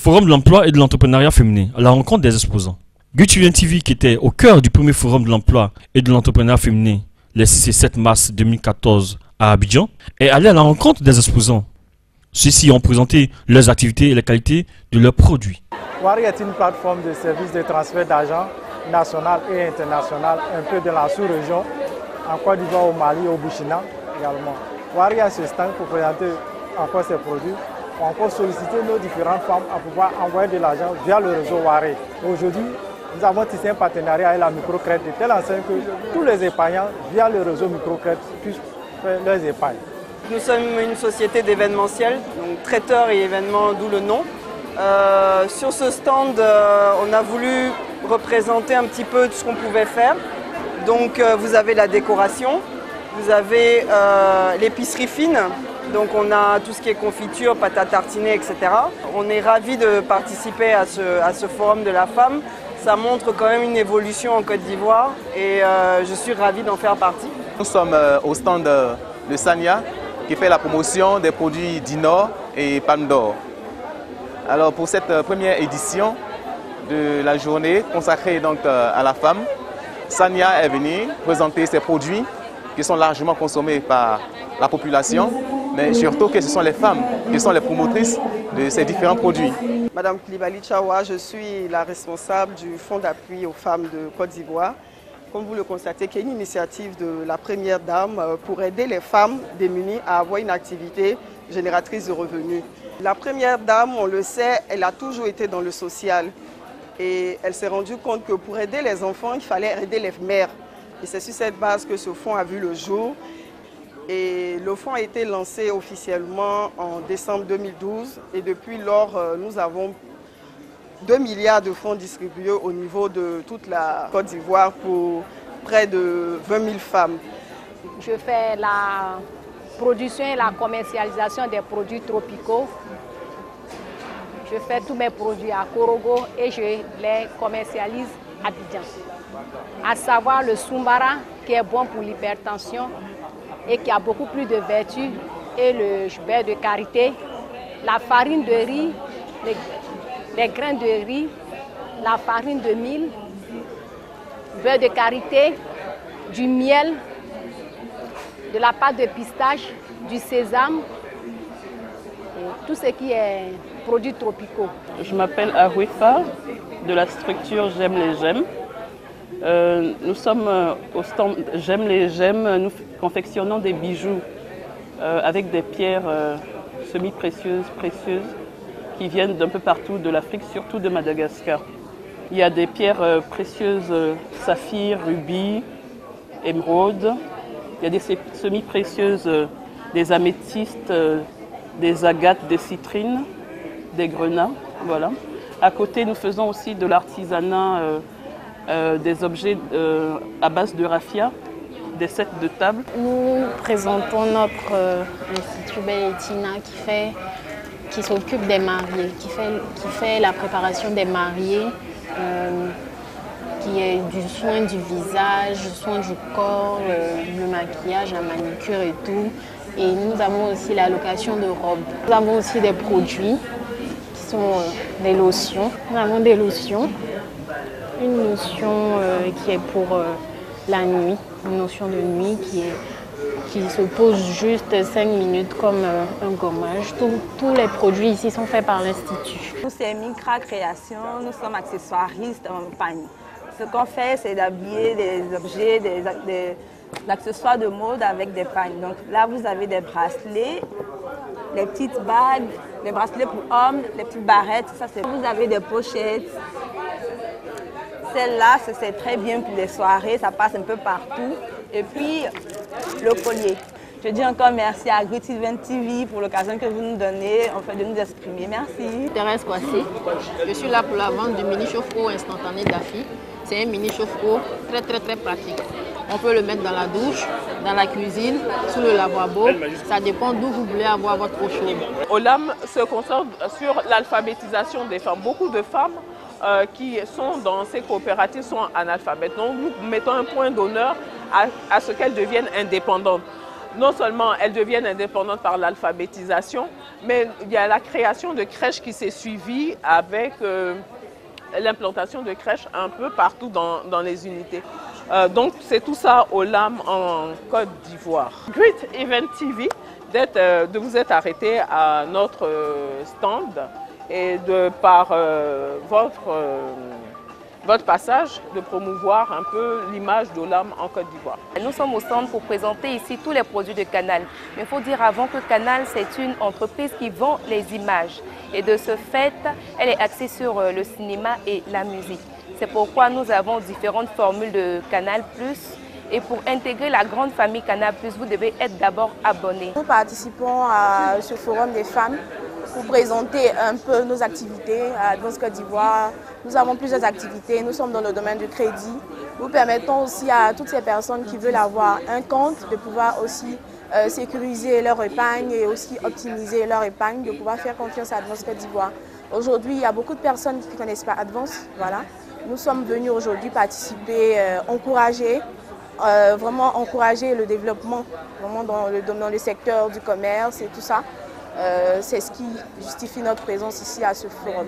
Forum de l'emploi et de l'entrepreneuriat féminin, à la rencontre des exposants. GUTVN TV, qui était au cœur du premier forum de l'emploi et de l'entrepreneuriat féminin, les 6 et 7 mars 2014 à Abidjan, est allé à la rencontre des exposants. Ceux-ci ont présenté leurs activités et les qualités de leurs produits. Wari est une plateforme de services de transfert d'argent national et international, un peu de la sous-région, en Côte d'Ivoire, au Mali, au Burkina également. Wari a ce stand pour présenter encore ses produits, pour encore solliciter nos différentes femmes à pouvoir envoyer de l'argent via le réseau Wari. Aujourd'hui, nous avons tissé un partenariat avec la microcrédit de telle enseigne que tous les épargnants via le réseau microcrédit puissent faire leurs épargnes. Nous sommes une société d'événementiel, donc traiteur et événements, d'où le nom. Sur ce stand, on a voulu représenter un petit peu tout ce qu'on pouvait faire. Donc vous avez la décoration, vous avez l'épicerie fine, donc on a tout ce qui est confiture, pâte à tartiner, etc. On est ravis de participer à ce forum de la femme. Ça montre quand même une évolution en Côte d'Ivoire et je suis ravie d'en faire partie. Nous sommes au stand de Sania qui fait la promotion des produits Dinor et Pandore. Alors pour cette première édition de la journée consacrée donc à la femme, Sania est venue présenter ses produits qui sont largement consommés par la population, mais surtout que ce sont les femmes qui sont les promotrices de ces différents produits. Madame Klibali Chawa, je suis la responsable du Fonds d'appui aux femmes de Côte d'Ivoire. Comme vous le constatez, qui est une initiative de la Première Dame pour aider les femmes démunies à avoir une activité génératrice de revenus. La Première Dame, on le sait, elle a toujours été dans le social. Et elle s'est rendue compte que pour aider les enfants, il fallait aider les mères. Et c'est sur cette base que ce fonds a vu le jour. Et le fonds a été lancé officiellement en décembre 2012. Et depuis lors, nous avons 2 milliards de fonds distribués au niveau de toute la Côte d'Ivoire pour près de 20 000 femmes. Je fais la production et la commercialisation des produits tropicaux. Je fais tous mes produits à Korogo et je les commercialise à Abidjan. À savoir le Soumbara qui est bon pour l'hypertension et qui a beaucoup plus de vertus, et le beurre de karité, la farine de riz, les grains de riz, la farine de mil, beurre de karité, du miel, de la pâte de pistache, du sésame, et tout ce qui est produits tropicaux. Je m'appelle Arouifa, de la structure J'aime les Gemmes. Nous sommes au stand J'aime les Gemmes, nous confectionnons des bijoux avec des pierres semi-précieuses, précieuses, qui viennent d'un peu partout de l'Afrique, surtout de Madagascar. Il y a des pierres précieuses, saphir, rubis, émeraude. Il y a des semi-précieuses, des améthystes, des agates, des citrines, des grenats. Voilà. À côté, nous faisons aussi de l'artisanat, des objets à base de raffia, des sets de table. Nous présentons notre institut Belletina qui s'occupe des mariés, qui fait la préparation des mariés, qui est du soin du visage, du soin du corps, le maquillage, la manicure et tout. Et nous avons aussi la location de robes. Nous avons aussi des produits qui sont des lotions. Nous avons des lotions. Une lotion qui est pour la nuit, une lotion de nuit qui se pose juste 5 minutes comme un gommage. Tous les produits ici sont faits par l'Institut. Nous, c'est Micra Création, nous sommes accessoiristes en pagne. Ce qu'on fait, c'est d'habiller des objets, des accessoires de mode avec des pagnes. Donc là, vous avez des bracelets, les petites bagues, les bracelets pour hommes, les petites barrettes. Ça, vous avez des pochettes. Celle-là, c'est très bien pour les soirées, ça passe un peu partout. Et puis, le collier. Je dis encore merci à GUTVN TV pour l'occasion que vous nous donnez en fait, de nous exprimer. Merci. Thérèse Kwasi, je suis là pour la vente du mini chauffe-eau instantané d'Afi. C'est un mini chauffe-eau très pratique. On peut le mettre dans la douche, dans la cuisine, sous le lavabo. Ça dépend d'où vous voulez avoir votre eau chaude. Olam se concentre sur l'alphabétisation des femmes. Beaucoup de femmes qui sont dans ces coopératives sont analphabètes. Donc nous mettons un point d'honneur à ce qu'elles deviennent indépendantes. non seulement elles deviennent indépendantes par l'alphabétisation, mais il y a la création de crèches qui s'est suivie avec l'implantation de crèches un peu partout dans les unités. Donc c'est tout ça au LAM en Côte d'Ivoire. Great Event TV de vous être arrêté à notre stand et par votre passage de promouvoir un peu l'image d'Olam en Côte d'Ivoire. Nous sommes au stand pour présenter ici tous les produits de Canal. Mais il faut dire avant que Canal, c'est une entreprise qui vend les images. Et de ce fait, elle est axée sur le cinéma et la musique. C'est pourquoi nous avons différentes formules de Canal+. Et pour intégrer la grande famille Canal+, vous devez être d'abord abonné. Nous participons à ce forum des femmes pour présenter un peu nos activités à Advance Côte d'Ivoire. Nous avons plusieurs activités, nous sommes dans le domaine du crédit. Nous permettons aussi à toutes ces personnes qui veulent avoir un compte de pouvoir aussi sécuriser leur épargne et aussi optimiser leur épargne, de pouvoir faire confiance à Advance Côte d'Ivoire. Aujourd'hui, il y a beaucoup de personnes qui ne connaissent pas Advance. Voilà. Nous sommes venus aujourd'hui participer, vraiment encourager le développement vraiment dans le secteur du commerce et tout ça. C'est ce qui justifie notre présence ici à ce forum.